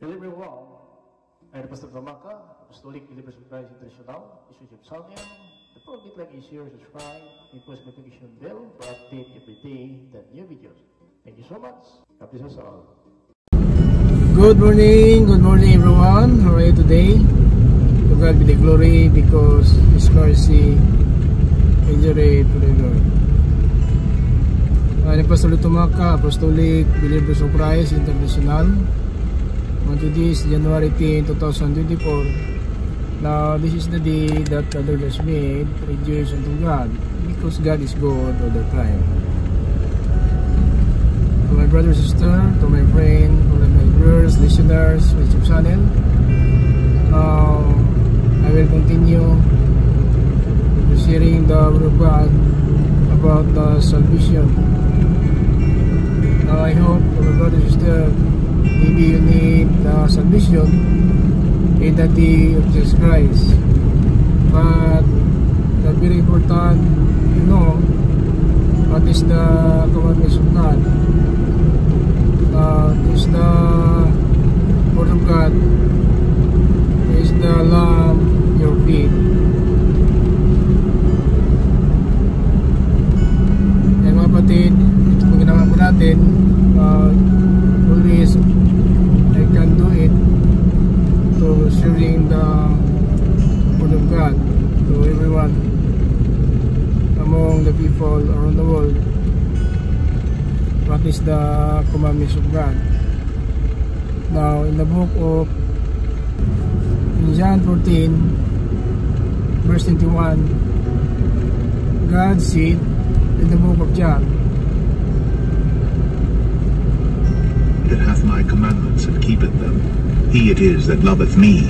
Delivery Wrong ay Pastor Tamaka, Apostolic Believers of Christ International, Bishop Salmian. The program like is share, subscribe, and post notification bell for update every day the new videos. Thank you so much. God bless us all. Good morning everyone. How are you today? To God be the glory because His mercy endureth forever. Ani Pastor Tamaka, Apostolic Believers of Christ International. On today is January 10, 2024. Now this is the day that the Lord has made. Rejoice unto God because God is good all the time. To my brother, sister, to my friend, to my viewers, listeners, YouTube channel, I will continue sharing the word of God about the salvation. Now I hope, to my brother, sister, maybe you need salvation in the day of Jesus Christ, but the very important, you know, what is the commandments of God. Is the word of God, is the lamp your feet. Kaya mga kapatid, ito kung ginawa po natin, always I can do it to sharing the word of God to everyone among the people around the world. What is the commandments of God? Now in the book of John 14 verse 21, God said in the book of John, that hath my commandments and keepeth them, he it is that loveth me,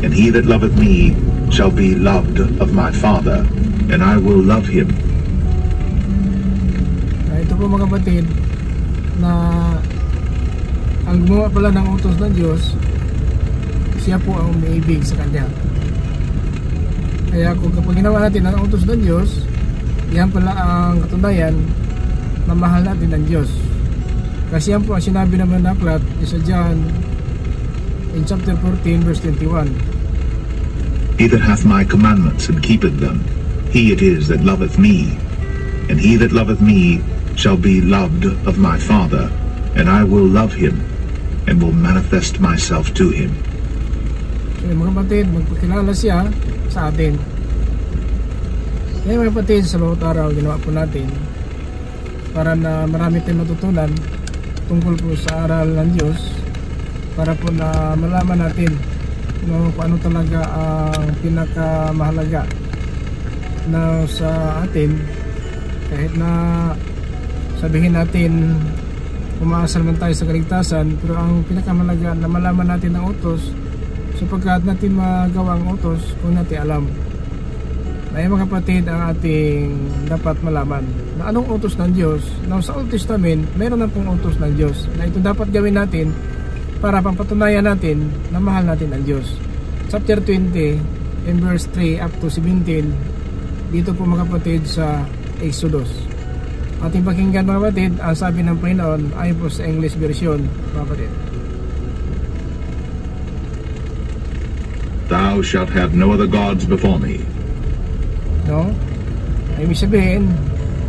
and he that loveth me shall be loved of my Father, and I will love him. Ito po mga kapatid, na ang gumawa pala ng utos ng Diyos, siya po ang umiibig sa Kanya. Kaya kung kapag ginawa natin ang utos ng Diyos, yan pala ang katunayan na mahal natin ng Diyos. Kasi yan po ang sinabi naman ng aklat sa John in chapter 14 verse 21. He that hath my commandments and keepeth them, he it is that loveth me, and he that loveth me shall be loved of my Father, and I will love him, and will manifest myself to him. So mga kapatid, magpakilala siya sa atin. Kaya mga kapatid, sa bawat araw ginawa po natin para na marami tayong matutunan tungkol po sa aral ng Diyos, para po na malaman natin kung ano talaga ang pinakamahalaga na sa atin. Kahit na sabihin natin umaasal man tayo sa kaligtasan, pero ang pinakamahalaga na malaman natin ang utos, sapagkat natin magawa ang utos kung natin alam. Na mga kapatid, ang ating dapat malaman na anong utos ng Diyos. Now sa Old Testament, mayroon na pong utos ng Diyos na ito dapat gawin natin para pampatunayan natin na mahal natin ang Diyos. Chapter 20 in verse 3 up to 17, dito po mga kapatid sa Exodus. Ating pakinggan mga kapatid, ang sabi ng Panginoon ay po sa English version mga kapatid. Thou shalt have no other gods before me. No? Ay ibig sabihin,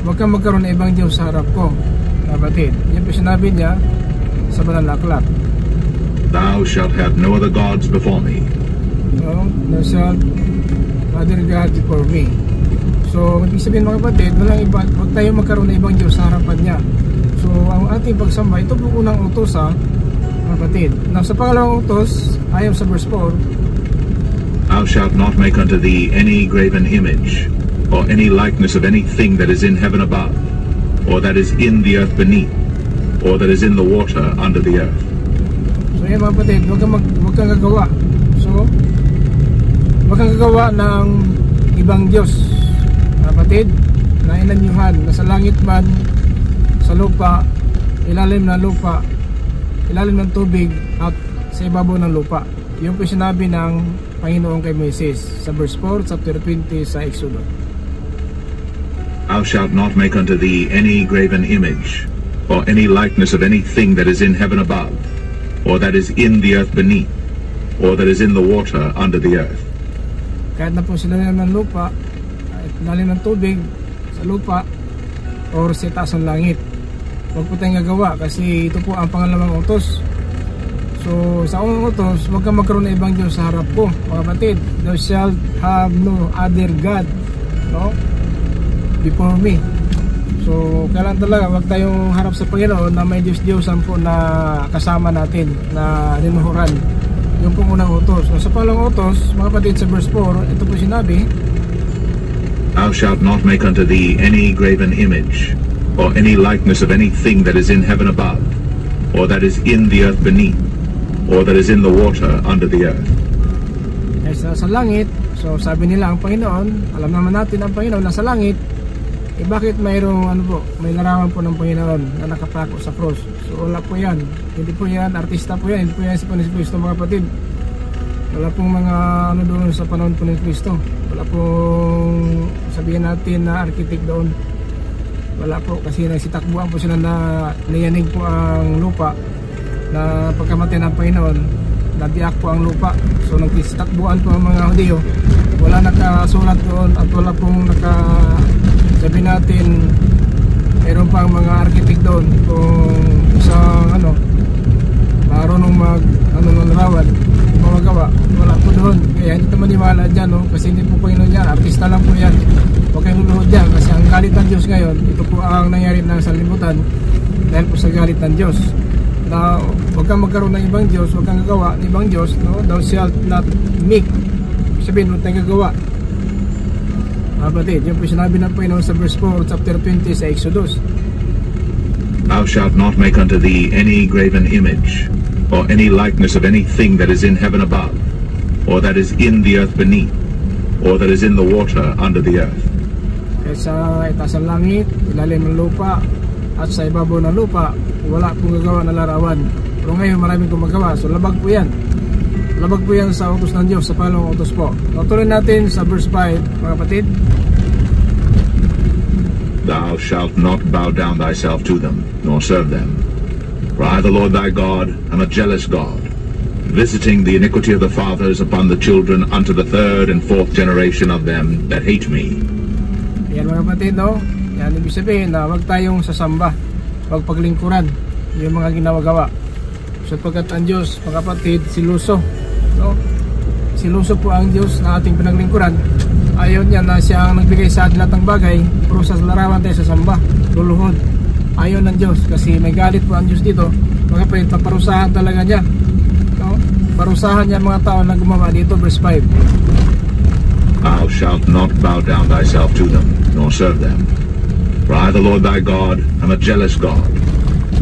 huwag kang magkaroon ng ibang Diyos sa harap ko, kapatid. Yan po sinabi niya sa banal na aklat. Thou shalt have no other gods before me. No? Thou shalt other God before me. So, ibig sabihin mga kapatid, walang iba, huwag tayo magkaroon ng ibang Diyos sa harapan niya. So, ang ating pagsamba, ito po unang utos mga kapatid. Now, sa pangalawang utos, ayon sa verse 4, Thou shalt not make unto thee any graven image, or any likeness of anything that is in heaven above, or that is in the earth beneath, or that is in the water under the earth. So yan mga kapatid, huwag kang gagawa. So, huwag kang gagawa ng ibang Diyos, mga kapatid, na inanyuhan, na sa langit man, sa lupa, ilalim ng lupa, ilalim ng tubig, at sa ibabaw ng lupa. Yung po sinabi ng Panginoon kay Moises sa verse 4, chapter 20 sa Exodus. Thou shalt not make unto thee any graven image, or any likeness of anything that is in heaven above, or that is in the earth beneath, or that is in the water under the earth. Kahit na po sila ng lupa, kahit lalim ng tubig sa lupa, or sa taas ng langit, huwag po tayong gagawa kasi ito po ang pangalawang utos. So sa unang utos, huwag kang magkaroon ng ibang Diyos sa harap ko, mga kapatid. Thou shalt have no other God, no, before me. So kailan talaga huwag tayong harap sa Panginoon na may Diyos-Diyosan po na kasama natin, na linuhuran. Yung pong unang utos. So sa pangalawang utos, mga kapatid, sa verse 4, ito po sinabi, Thou shalt not make unto thee any graven image, or any likeness of anything that is in heaven above, or that is in the earth beneath, or that is in the water under the earth. Kaya sa langit, so sabi nila ang Panginoon, alam naman natin ang Panginoon nasa langit, eh bakit mayroong may larawan po ng Panginoon na nakapako sa cross? So wala po yan, hindi po yan artista po yan, hindi po yan si Kristo, mga kapatid. Wala pong mga doon sa panahon po ni Kristo, wala pong sabihin natin na architect doon, wala po, kasi nagsitakbuhan po sila na niyanig po ang lupa na pagkamatay ng Panginoon, nabiyak po ang lupa. So nagsitakbuhan po ang mga Hudyo, wala nakasulat doon at wala pong sabi natin mayroon pang mga architect doon kung isang marunong ng larawan, magawa, wala po doon. Kaya hindi naman maniwala dyan, no? Kasi hindi po Panginoon yan, artista lang po yan. Huwag kayong luluhod dyan kasi ang galit ng Diyos ngayon, ito po ang nangyari na sa libutan dahil po sa galit ng Diyos. Na huwag kang magkaroon ng ibang Diyos, huwag kang gagawa ng ibang Diyos, no? Thou shalt not make, sabihin, huwag tayong gagawa. Kapatid, yun po sinabi ng Panginoon sa verse 4, chapter 20 sa Exodus. Thou shalt not make unto thee any graven image, or any likeness of anything that is in heaven above, or that is in the earth beneath, or that is in the water under the earth. Kaya sa itaas ng langit, ilalim ng lupa, at sa ibabaw ng lupa, wala pong gagawa na larawan. Pero ngayon maraming gumagawa, so labag po yan. Labag po yan sa utos ng Diyos, sa pangalawang utos po. Tutuloy natin sa verse 5, mga kapatid. Thou shalt not bow down thyself to them, nor serve them. For I, the Lord thy God, am a jealous God, visiting the iniquity of the fathers upon the children unto the third and fourth generation of them that hate me. Yan mga kapatid, no? Yan ibig sabihin na huwag tayong sasamba, huwag paglingkuran yung mga ginagawa. Sapagkat ang Diyos, mga kapatid, siluso, no? Siluso po ang Diyos na ating pinaglingkuran. Ayaw niya na siya ang nagbigay sa atin lahat ng bagay, pero sa larawan tayo sa samba, luluhod. Ayaw ng Diyos kasi may galit po ang Diyos dito. Mga kapatid, paparusahan talaga niya, no? Parusahan niya mga tao na gumawa dito, verse 5. Thou shalt not bow down thyself to them, nor serve them. For I, the Lord thy God, am a jealous God,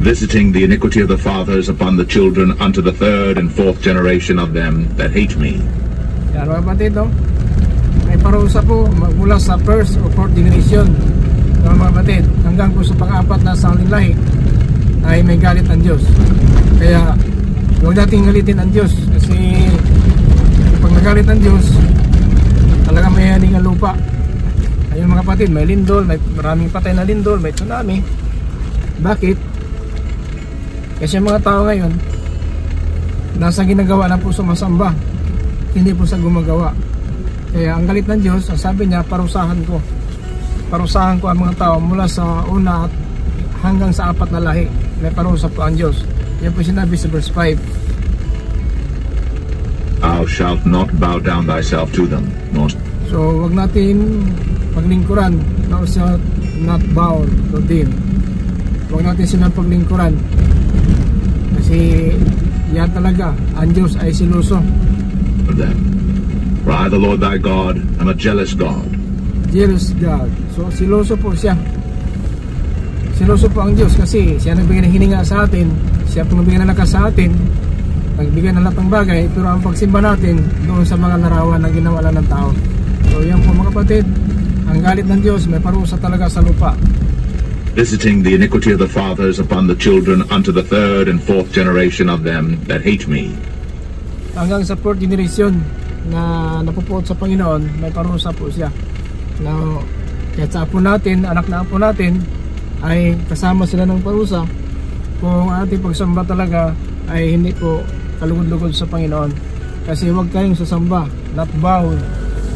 visiting the iniquity of the fathers upon the children unto the third and fourth generation of them that hate me. Yan mga kapatid, no? May parusa po mula sa first o fourth generation, no, mga kapatid, hanggang po sa pang-apat na sa lahi ay may galit ng Diyos. Kaya huwag nating galitin ang Diyos kasi pag nagalit ng Diyos talagang may haning ang lupa. Ayun mga kapatid, may lindol, may maraming patay na lindol, may tsunami. Bakit? Kasi mga tao ngayon nasa ginagawa na po sumasamba, hindi po sa gumagawa. Kaya ang galit ng Diyos, ang sabi niya, parusahan ko ang mga tao mula sa una at hanggang sa apat na lahi. May parusa po ang Diyos. Yan po sinabi sa verse 5. Thou shalt not bow down thyself to them, nor... So wag natin paglingkuran, thou shalt not bow to them. Wag natin silang paglingkuran kasi yan talaga, ang Diyos ay siluso. For I, the Lord thy God, am a jealous God. Jealous God. So siloso po siya. Siloso po ang Diyos kasi siya nagbigay ng hininga sa atin, siya po nagbigay ng lakas sa atin, nagbigay ng lahat ng bagay, pero ang pagsimba natin doon sa mga larawan na ginawa lang ng tao. So yan po mga kapatid, ang galit ng Diyos may parusa talaga sa lupa. Visiting the iniquity of the fathers upon the children unto the third and fourth generation of them that hate me. Hanggang sa fourth generation na napupuot sa Panginoon, may parusa po siya. Now, kahit sa apo natin, anak na apo natin, ay kasama sila ng parusa kung ating pagsamba talaga ay hindi po kalugod-lugod sa Panginoon. Kasi huwag kayong sasamba, not bound,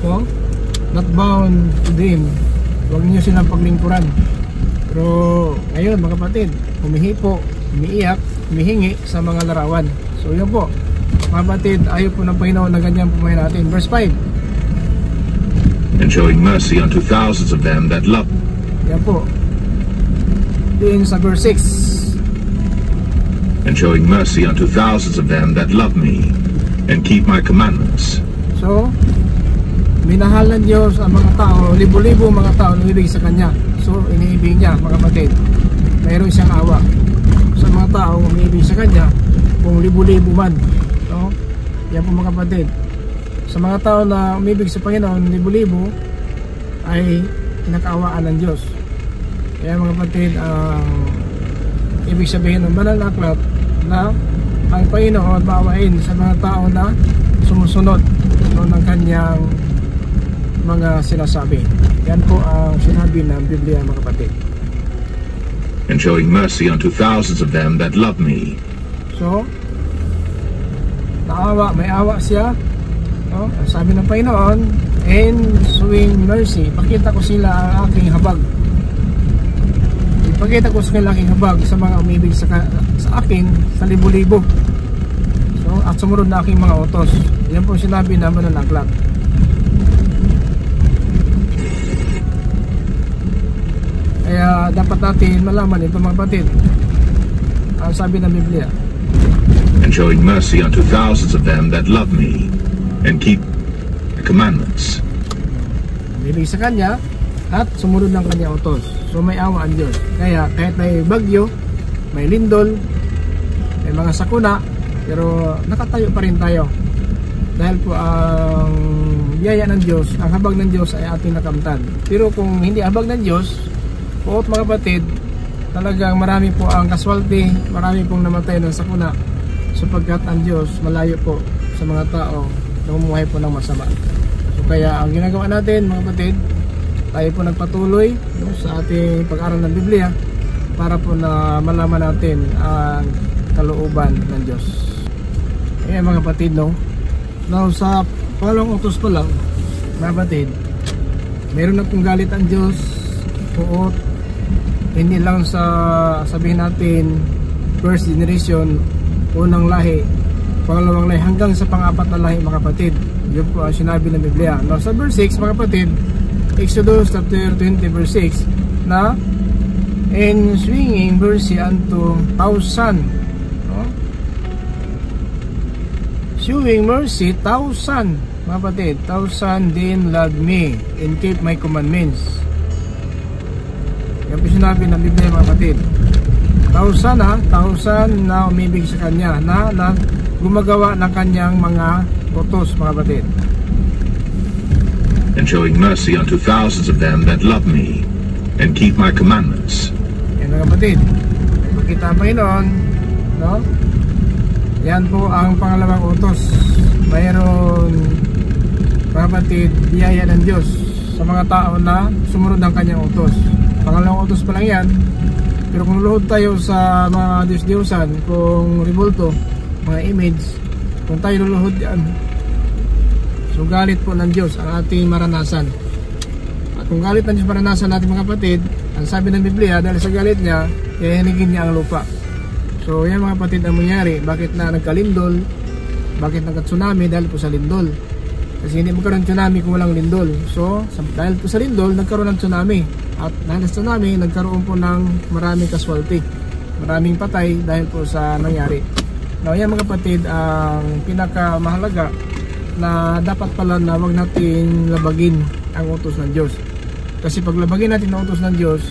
no? Not bound to them. Huwag niyo silang paglingkuran. Pero ngayon mga kapatid, humihipo, umiiyak, humihingi sa mga larawan. So yun po mga kapatid, ayaw po ng Panginoon na ganyan pumahin natin. Verse 5, and showing mercy unto thousands of them that love. yan po. Din sa verse 6, and showing mercy unto thousands of them that love me, and keep my commandments. so minahal ng Diyos ang mga tao, libo-libo mga tao na ibig sa Kanya. So iniibig niya mga kapatid, mayroon siyang awa sa mga tao umiibig sa Kanya, kung libo-libo man, no? Yan po mga kapatid, sa mga tao na umibig sa Panginoon, libo-libo, ay kinakaawaan ng Diyos. Kaya mga kapatid, ibig sabihin ng banal na aklat na ang Panginoon maawain sa mga tao na sumusunod ng Kanyang mga sinasabi. Yan po ang sinabi ng Biblia mga kapatid. And showing mercy unto thousands of them that love me. So naawa, may awa siya, no? Ang sabi ng Panginoon, and showing mercy, pakita ko sila ang aking habag. Ipakita ko sa aking habag sa mga umibig sa akin sa libo-libo. So at sumunod na aking mga utos. Yan po sinabi naman ng aklat. Kaya dapat natin malaman ito mga kapatid, ang sabi ng Biblia, and showing mercy unto thousands of them that love me, and keep the commandments. Umibig sa Kanya at sumunod ng Kanya utos. So may awa ang Diyos. Kaya kahit may bagyo, may lindol, may mga sakuna, pero nakatayo pa rin tayo. Dahil po ang biyaya ng Diyos, ang habag ng Diyos ay ating nakamtan. Pero kung hindi habag ng Diyos, poot mga kapatid, talagang marami po ang casualty, marami pong namatay ng sakuna, sapagkat ang Diyos malayo po sa mga tao na umuhay po ng masama. So kaya ang ginagawa natin mga kapatid, tayo po nagpatuloy, no, sa ating pag-aaral ng Biblia para po na malaman natin ang kalooban ng Diyos. Kaya mga kapatid, no, now sa pangalawang utos pa lang mga kapatid, meron na pong galit ang Diyos, poot, hindi lang sa sabihin natin first generation, unang lahi, pangalawang lahi, hanggang sa pang-apat na lahi mga kapatid. Yun po ang sinabi ng Biblia. Now sa verse 6 mga kapatid, Exodus chapter 20 verse 6, na and swinging mercy unto 1,000, no? Showing mercy 1,000 mga kapatid, 1,000 din love me and keep my commandments. Yan po sinabi ng Biblia mga kapatid. 1,000 na umibig sa Kanya, na gumagawa ng Kanyang mga utos mga kapatid. And showing mercy unto thousands of them that love me, and keep my commandments. Yan mga kapatid, makita ang Panginoon, no? Yan po ang pangalawang utos. Mayroon mga kapatid, biyaya ng Diyos sa mga tao na sumunod ng Kanyang utos. Pangalawang utos pa lang yan. Pero kung luhod tayo sa mga Diyos-Diyosan, kung ribulto, mga image, kung tayo luluhod yan, so galit po ng Diyos ang ating maranasan. At kung galit ng Diyos maranasan natin mga kapatid, ang sabi ng Biblia, dahil sa galit niya, hihinigin niya ang lupa. So yan mga kapatid ang mangyari. Bakit na nagkalindol? Bakit nagka-tsunami? Dahil po sa lindol. Kasi hindi magkaroon ng tsunami kung walang lindol. So dahil po sa lindol, nagkaroon ng tsunami. At dahil sa tsunami, nagkaroon po ng maraming casualty, maraming patay dahil po sa nangyari. Now yan mga kapatid, ang pinakamahalaga na dapat pala na wag natin labagin ang utos ng Diyos. Kasi pag labagin natin ang utos ng Diyos,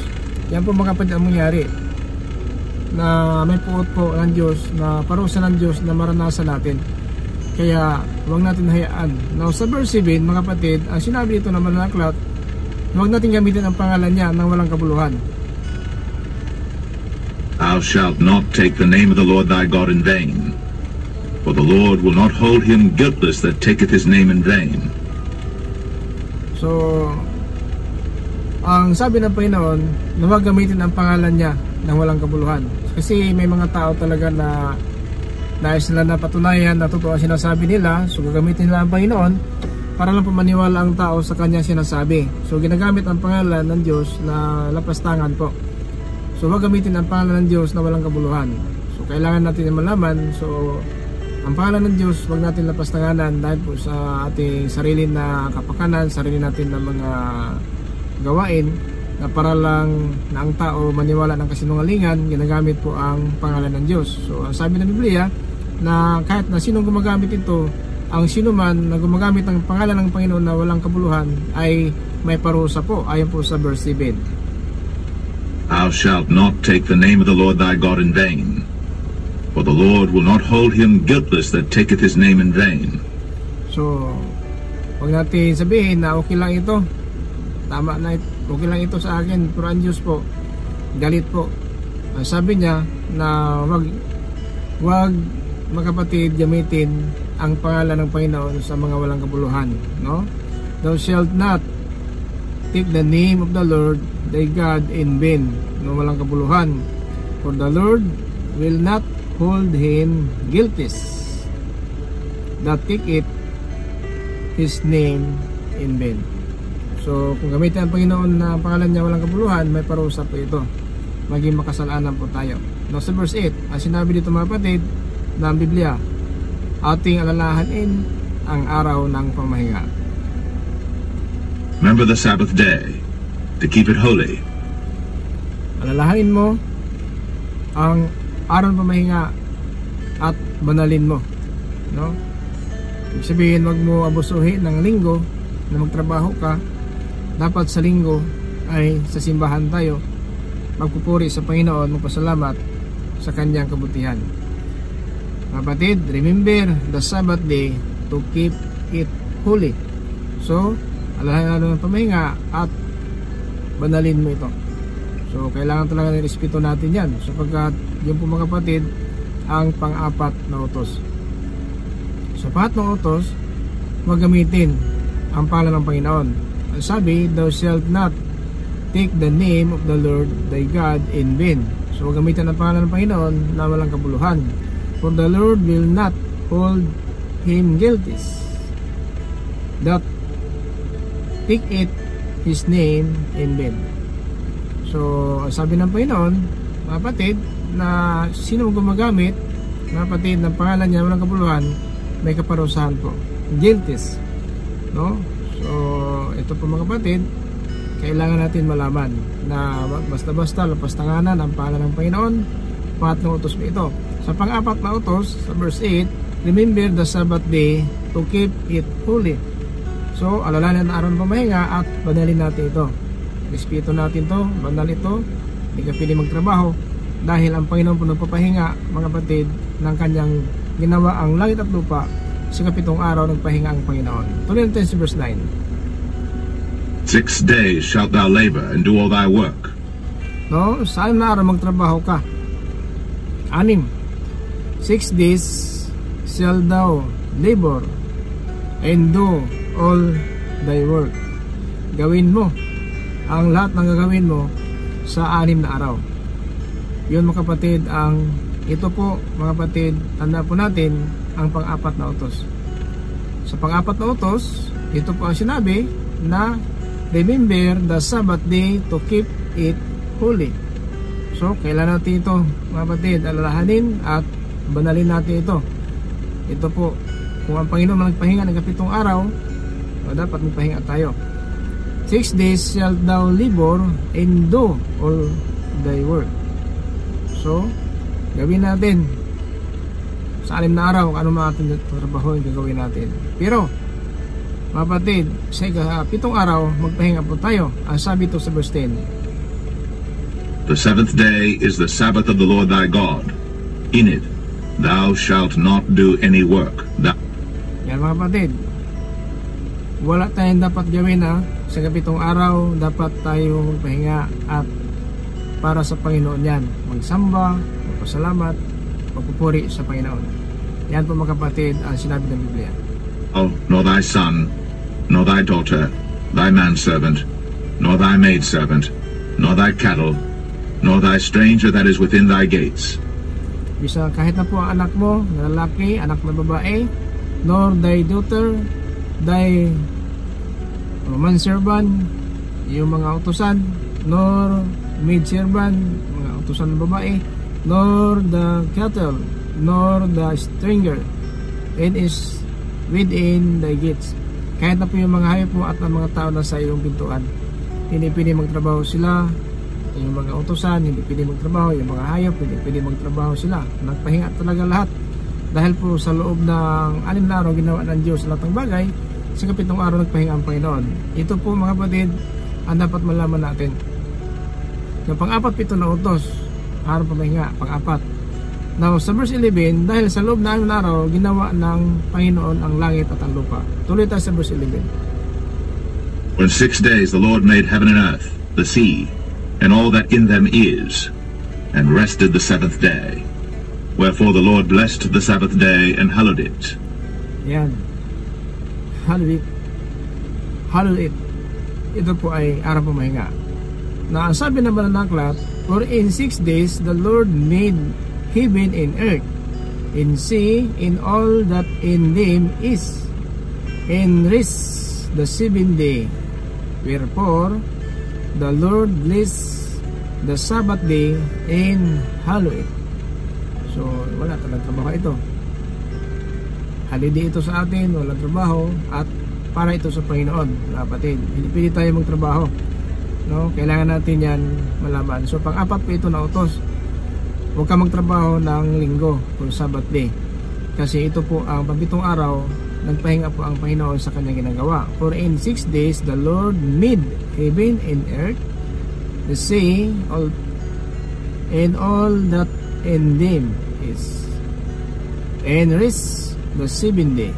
yan po mga kapatid ang mangyari, na may puot po ng Diyos, na parusa ng Diyos na maranasan natin. Kaya wag natin hayaan. Now sa verse 7 mga kapatid, ang sinabi dito naman ng aklat, huwag natin gamitin ang pangalan niya nang walang kabuluhan. Thou shalt not take the name of the Lord thy God in vain, for the Lord will not hold him guiltless that taketh his name in vain. So ang sabi ng Panginoon, na huwag gamitin ang pangalan niya nang walang kabuluhan. Kasi may mga tao talaga na nais nila na patunayan na totoo ang sinasabi nila, so gagamitin nila ang Panginoon para lang pumaniwala ang tao sa kanyang sinasabi. So ginagamit ang pangalan ng Diyos na lapastangan po. So gagamitin ang pangalan ng Diyos na walang kabuluhan. So kailangan natin malaman, so ang pangalan ng Diyos wag natin lapastanganan dahil po sa ating sarili na kapakanan, sarili natin na mga gawain na para lang na ang tao maniwala ng kasinungalingan, ginagamit po ang pangalan ng Diyos. So ang sabi ng Biblia na kahit na sinong gumagamit ito, ang sino man na gumagamit ng pangalan ng Panginoon na walang kabuluhan ay may parusa po, ayon po sa verse 7. Thou shalt not take the name of the Lord thy God in vain, for the Lord will not hold him guiltless that taketh his name in vain. So, huwag natin sabihin na okay lang ito, tama na, okay lang ito sa akin, pero ang Diyos po, galit po. Sabi niya na wag mga kapatid gamitin ang pangalan ng Panginoon sa mga walang kabuluhan, no? Thou shalt not take the name of the Lord thy God in vain, no, walang kabuluhan, for the Lord will not hold him guilty that taketh his name in vain. So kung gamitin ang Panginoon na pangalan niya walang kabuluhan, may parusa po ito, maging makasalanan po tayo. No, sa verse 8, ang sinabi dito mga kapatid ng Biblia, ating alalahanin ang araw ng pamahinga. Remember the Sabbath day, to keep it holy. Alalahanin mo ang araw ng pamahinga at banalin mo, no? Ibig sabihin, wag mo abusuhin ng linggo na magtrabaho ka. Dapat sa linggo ay sa simbahan tayo magpupuri sa Panginoon, magpasalamat sa kanyang kabutihan. Kapatid, remember the Sabbath day to keep it holy. So, alalahanin ng pamahinga at banalin mo ito. So, kailangan talaga ng respeto natin yan, sapagkat yung po mga kapatid ang pang-apat na utos. Sa pangatlong utos, huwag gamitin ang pangalan ng Panginoon. Ang sabi, thou shalt not take the name of the Lord thy God in vain. So, huwag gamitin ang pangalan ng Panginoon na walang kabuluhan. For the Lord will not hold him guilty that taketh his name in vain. So, sabi ng Panginoon, mga kapatid, na sino gumagamit, mga kapatid, ng pangalan niya walang kabuluhan, may kaparusahan po, guilty, no? So ito po mga kapatid, kailangan natin malaman na basta-basta lapastanganan ang pangalan ng Panginoon. Pangatlong utos po ito. Sa pang-apat na utos, sa verse 8, remember the Sabbath day to keep it holy. So alalahanin ang araw ng pamahinga at banalin natin ito. Respeto natin to, banal ito, hindi ka pwede magtrabaho dahil ang Panginoon po nagpapahinga, mga kapatid, ng kanyang ginawa ang langit at lupa. Sa 7 araw nagpahinga ang Panginoon. Tuloy natin sa verse 9. 6 days shalt thou labor and do all thy work. No, sa 6 na araw magtrabaho ka. 6 days shalt thou labor and do all thy work. Gawin mo ang lahat ng gagawin mo sa 6 na araw. Yun mga kapatid, ang ito po mga kapatid, tanda po natin ang pang-apat na utos. Sa pang-apat na utos, ito po ang sinabi na remember the Sabbath day to keep it holy. So kailangan natin ito mga kapatid, alalahanin at banalin natin ito. Ito po, kung ang Panginoon magpahinga ng 7 araw, dapat magpahinga tayo. 6 days shalt thou labor and do all thy work. So gawin natin sa 6 na araw ano mga ating trabaho yung gagawin natin. Pero mga kapatid, sa 7 araw magpahinga po tayo. Ang sabi ito sa verse 10, the 7th day is the Sabbath of the Lord thy God. In it thou shalt not do any work. Yan mga kapatid, wala tayong dapat gawin sa 7 araw. Dapat tayo magpahinga at para sa Panginoon yan, magsamba, magpasalamat, magpupuri sa Panginoon. Yan po mga kapatid ang sinabi ng Biblia. Oh, nor thy son, nor thy daughter, thy manservant, nor thy maidservant, nor thy cattle, nor thy stranger that is within thy gates. Bisa kahit na po ang anak mo na lalaki, anak na babae, nor thy daughter, thy manservant, yung mga utusan, nor maidservant, mga utusan na babae, nor the cattle, nor the stranger, it is within thy gates. Kahit na po yung mga hayop mo at ang mga tao na sa iyong pintuan, hindi pwede magtrabaho sila. Yung mga utusan, hindi pwede magtrabaho. Yung mga hayop, hindi pwede magtrabaho sila. Nagpahinga talaga lahat. Dahil po sa loob ng 6 na araw ginawa ng Diyos lahat ng bagay, sa 7th araw nagpahinga ang Panginoon. Ito po mga kapatid ang dapat malaman natin. Yung pang-apat, 7 na utos, araw pamahinga, pang-apat. Now sa verse 11, dahil sa loob ng 6 na araw ginawa ng Panginoon ang langit at ang lupa. Tuloy tayo sa verse 11. For 6 days the Lord made heaven and earth, the sea, and all that in them is, and rested the 7th day. Wherefore the Lord blessed the Sabbath day and hallowed it. Yan. Hallowed it. Hallowed it. Ito po ay araw pamahinga. Na ang sabi naman ng aklat, for in 6 days the Lord made heaven and earth, and sea, and all that in them is, and rest the 7th day. Wherefore the Lord blessed the Sabbath day and hallowed it. So wala talagang trabaho ito. Holiday ito sa atin, walang trabaho, at para ito sa Panginoon, kapatid. Hindi pwede tayo magtrabaho, no? Kailangan natin yan malaman. So pang-apat po ito na utos, huwag ka magtrabaho ng linggo o Sabbath day, kasi ito po ang 7 araw nagpahinga po ang Panginoon sa kanyang ginagawa. For in 6 days the Lord made heaven and earth, the sea, and all that in them is, and rest the 7th day.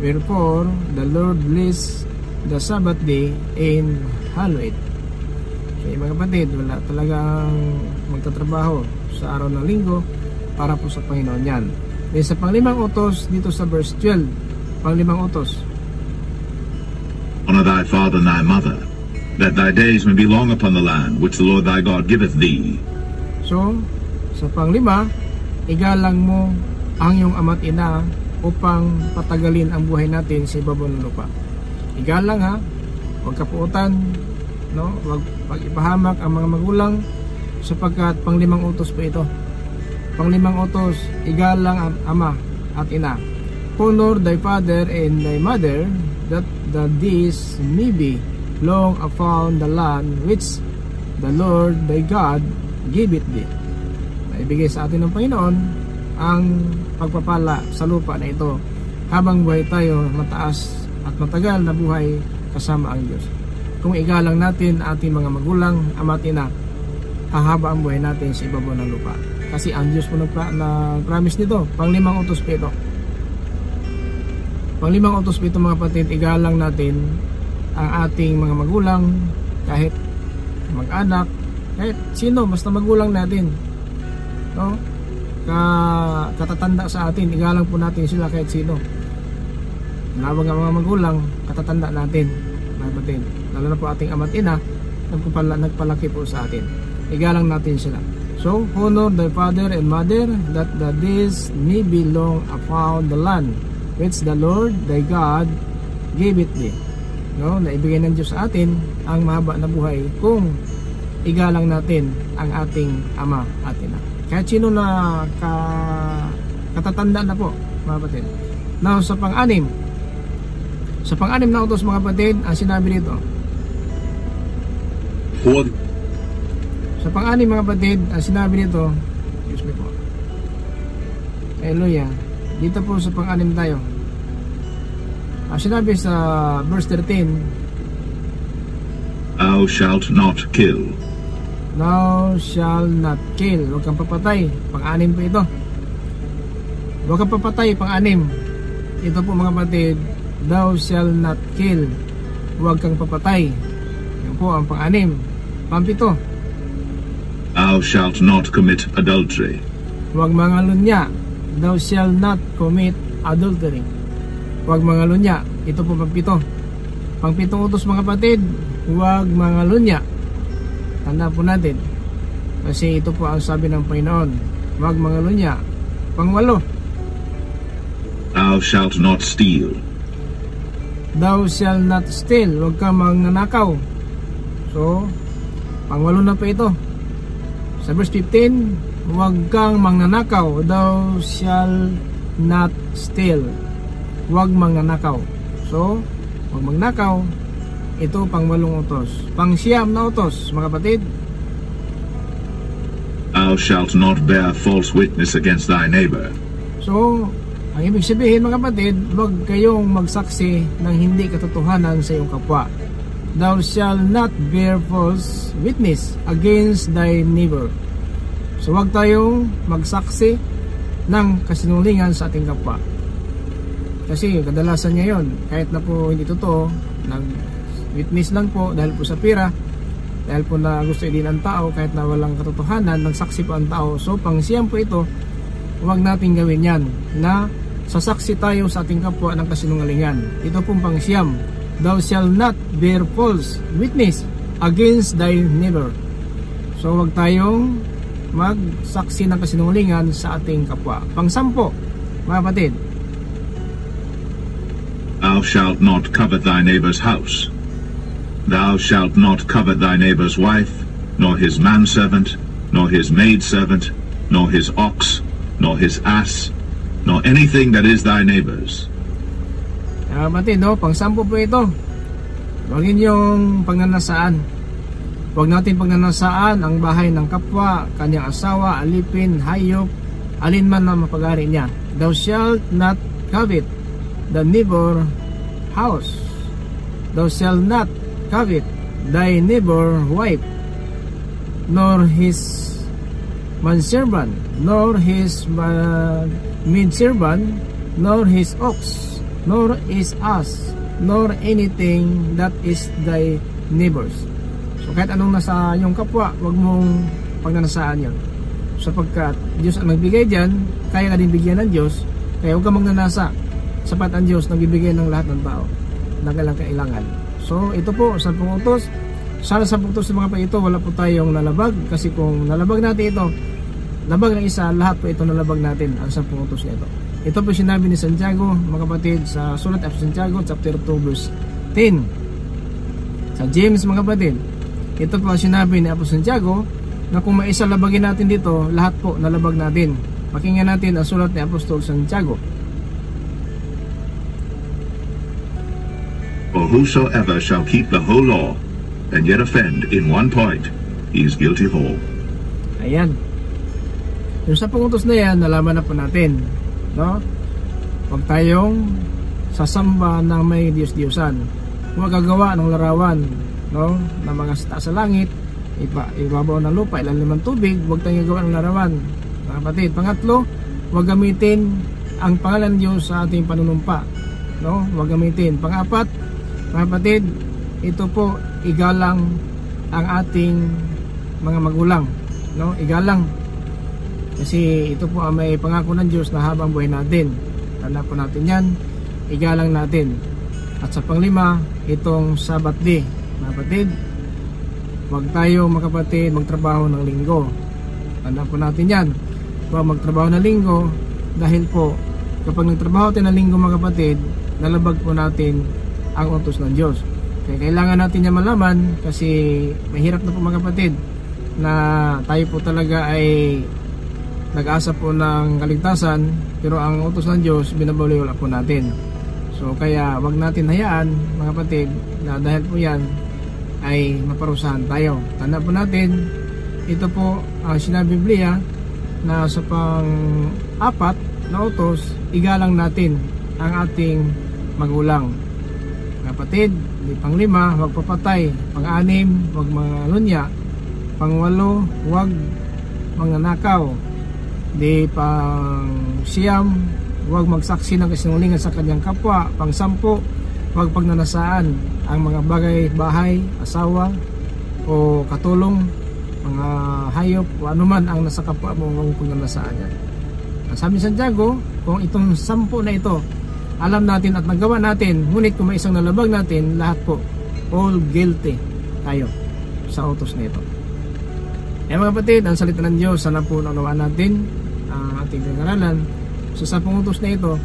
Wherefore the Lord blessed the Sabbath day and hallowed it. So mga kapatid, wala talagang magtatrabaho sa araw ng linggo para po sa Panginoon yan. Then sa pang-5 utos dito sa verse 12, pang-5 utos, Honor thy father and thy mother, that thy days may be long upon the land which the Lord thy God giveth thee. So sa pang-5, igalang mo ang iyong ama't ina upang patagalin ang buhay natin sa ibabaw ng lupa. Igalang ha, huwag kapuutan, no? Huwag pag-ipahamak ang mga magulang, sapagkat pang-5 utos po ito. Pang-5 utos, igalang ang ama at ina. Honor thy father and thy mother, that the days may be long upon the land which the Lord thy God giveth thee. Naibigay sa atin ng Panginoon ang pagpapala sa lupa na ito habang buhay tayo mataas at matagal na buhay kasama ang Diyos. Kung igalang natin ating mga magulang, ama at ina, hahaba ang buhay natin sa ibabaw ng lupa. Kasi ang Diyos po nag-promise nito. Pang-5 utos po ito. Pang-5 utos po ito mga kapatid, igalang natin ang ating mga magulang, kahit mag-anak, kahit sino, basta magulang natin, no? Katatanda sa atin, igalang po natin sila kahit sino. Nawag ang mga magulang, katatanda natin, mga kapatid, lalo na po ating ama at ina, nagpalaki po sa atin, igalang natin sila. So honor thy father and mother, that the days may be long upon the land which the Lord thy God gave it thee. No, naibigay ng Diyos sa atin ang mahaba na buhay kung igalang natin ang ating ama at ina. Kahit sino na katatanda na po, mga kapatid. Now sa pang-6, na utos mga kapatid, ang sinabi dito. Sa pang-6 mga kapatid, ang sinabi nito, excuse me po, hallelujah, dito po sa pang-6 tayo. Ang sinabi sa verse 13, Thou shalt not kill. Thou shalt not kill. Huwag kang papatay. Pang-6 po ito. Huwag kang papatay, pang-6. Ito po mga kapatid, thou shalt not kill. Huwag kang papatay. Yan po ang pang-6. Pang-7, Thou shalt not commit adultery. huwag mangalunya. Thou shalt not commit adultery. Huwag mangalunya. Ito po pang-7. Pang-7 utos mga kapatid, huwag mangalunya. Tanda po natin, kasi ito po ang sabi ng Panginoon. Huwag mangalunya. Pang-8, Thou shalt not steal. thou shall not steal. Huwag kang magnanakaw. So, pang-8 na pa ito. Sa verse 15, huwag kang magnanakaw. Thou shall not steal. Huwag magnanakaw. So, huwag magnakaw. Ito pang-8 utos. Pang-9 na utos, mga kapatid. Thou shalt not bear false witness against thy neighbor. So, ang ibig sabihin, mga kapatid, huwag kayong magsaksi ng hindi katotohanan sa iyong kapwa. Thou shalt not bear false witness against thy neighbor. So, huwag tayong magsaksi ng kasinungalingan sa ating kapwa. Kasi kadalasan ngayon, kahit na po hindi totoo, nag-witness lang po dahil po sa pira, dahil po na gusto din ang tao, kahit na walang katotohanan, nagsaksi po ang tao. So, pang-9 po ito, huwag natin gawin yan, na sasaksi tayo sa ating kapwa ng kasinungalingan. Ito pong pang-9, thou shalt not bear false witness against thy neighbor. So, huwag tayong magsaksi ng kasinungalingan sa ating kapwa. Pang-10, mga kapatid, Thou shalt not covet thy neighbor's house. Thou shalt not covet thy neighbor's wife, nor his manservant, nor his maidservant, nor his ox, nor his ass, nor anything that is thy neighbor's. kapatid, no? Pang-10 po ito. Huwag ninyong pagnanasaan. Huwag natin pagnanasaan ang bahay ng kapwa, kanyang asawa, alipin, hayop, alinman na mapag-ari niya. Thou shalt not covet the neighbor house. Thou shalt not covet thy neighbor wife, nor his manservant, nor his maidservant, nor his ox, nor his ass, nor anything that is thy neighbor's. So kahit anong nasa iyong kapwa, huwag mong pagnanasaan yun, sapagkat Diyos ang nagbigay dyan, kaya ka din bigyan ng Diyos. Kaya huwag kang magnanasa, sapat ang Diyos nagbibigay ng lahat ng tao na kailangan. So ito po, 10 utos. Sana 10 utos ng mga pa ito, wala po tayong nalabag, kasi kung nalabag natin ito, labag ng isa, lahat po ito nalabag natin ang 10 utos na ito. Ito po sinabi ni Santiago, mga kapatid, sa sulat ng Santiago chapter 2 verse 10. Sa James, mga kapatid, ito po sinabi ni Apostol Santiago, na kung may isa labagin natin dito, lahat po nalabag natin. Pakinggan natin ang sulat ni Apostol Santiago. For whosoever shall keep the whole law, and yet offend in one point, he is guilty of all. Ayan. Yung 10 utos na yan, nalaman na po natin, no? Huwag tayong sasamba ng may Diyos-Diyosan. Huwag gagawa ng larawan, no? Na mga taas sa langit, ibabaw ng lupa, ilalim ng tubig. Huwag tayong gagawa ng larawan, mga kapatid. Pangatlo, huwag gamitin ang pangalan ng Diyos sa ating panunumpa, no? Huwag gamitin. Pang-apat, mga kapatid, ito po, igalang ang ating mga magulang, no? Igalang. Kasi ito po ang may pangako ng Diyos na habang buhay natin. Tanda po natin yan, igalang natin. At sa pang-5, itong Sabbath day, mga kapatid, huwag tayo, mga kapatid, magtrabaho ng linggo. Tanda po natin yan. Huwag magtrabaho ng linggo, dahil po kapag nagtrabaho tayo ng linggo, mga kapatid, nalabag po natin ang utos ng Diyos. Kaya kailangan natin niya malaman, kasi mahirap na po, mga kapatid, na tayo po talaga ay nag-asa po ng kaligtasan, pero ang utos ng Diyos binabaliwala po natin. So kaya wag natin hayaan, mga kapatid, na dahil po yan ay maparusahan tayo. Tanda po natin, ito po ang sinabi Biblia, na sa pang-4 na utos, igalang natin ang ating magulang. Mga kapatid, pang-5, huwag papatay. Pang-6, huwag mangalunya. Pang-8, huwag mangnanakaw. Di pang-9, huwag magsaksi ng kasinungalingan sa kanyang kapwa. Pang-10, huwag pagnanasaan ang mga bagay, bahay, asawa o katulong, mga hayop o anuman ang nasa kapwa mo, huwag pagnanasaan yan. Sabi ni Santiago, kung itong 10 na ito alam natin at nagawa natin, ngunit kung may isang nalabag natin, lahat po, all guilty tayo sa utos na ito. Mga kapatid, ang salita ng Diyos, sana po naunawaan natin ang ating pinag-aralan. Sa 10 utos na ito,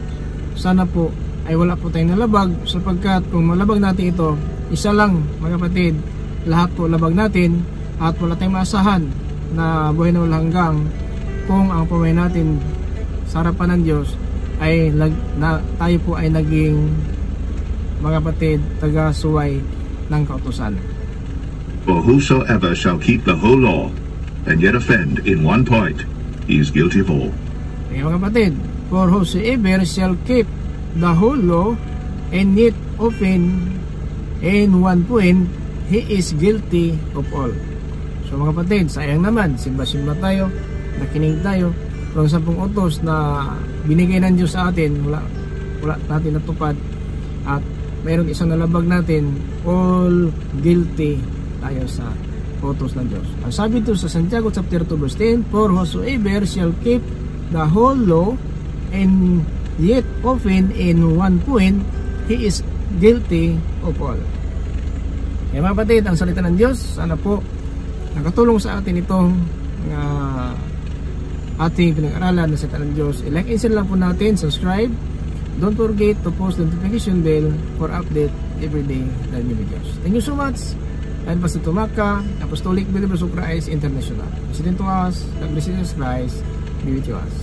sana po ay wala po tayong nalabag, sapagkat kung malabag natin ito, isa lang mga kapatid, lahat po labag natin at wala tayong maasahan na buhay na walang hanggang kung ang pamumuhay natin sa harapan ng Diyos ay tayo po ay naging mga kapatid taga-suway ng kautusan. For whosoever shall keep the whole law, and yet offend in one point, he is guilty of all. Okay mga kapatid, for whosoever shall keep the whole law, and yet offend in one point, he is guilty of all. So mga kapatid, sayang naman, simba-simba tayo, nakinig tayo, pero sa 10 utos na binigay ng Diyos sa atin, wala natin natupad, at mayroong isang nalabag natin, all guilty tayo sa utos ng Diyos. Ang sabi ito sa Santiago chapter 2 verse 10, for whosoever shall keep the whole law and yet offend in one point, he is guilty of all. Kaya mga kapatid, ang salita ng Diyos, sana po nakatulong sa atin itong ating pinag-aralan na salita ng Diyos. I-like and share lang po natin, subscribe. Don't forget to post the notification bell for update every day na new videos. Thank you so much. And Pastor Tumaka, Apostolic Believers of Christ International. President to us, the blessed Jesus Christ, be with us.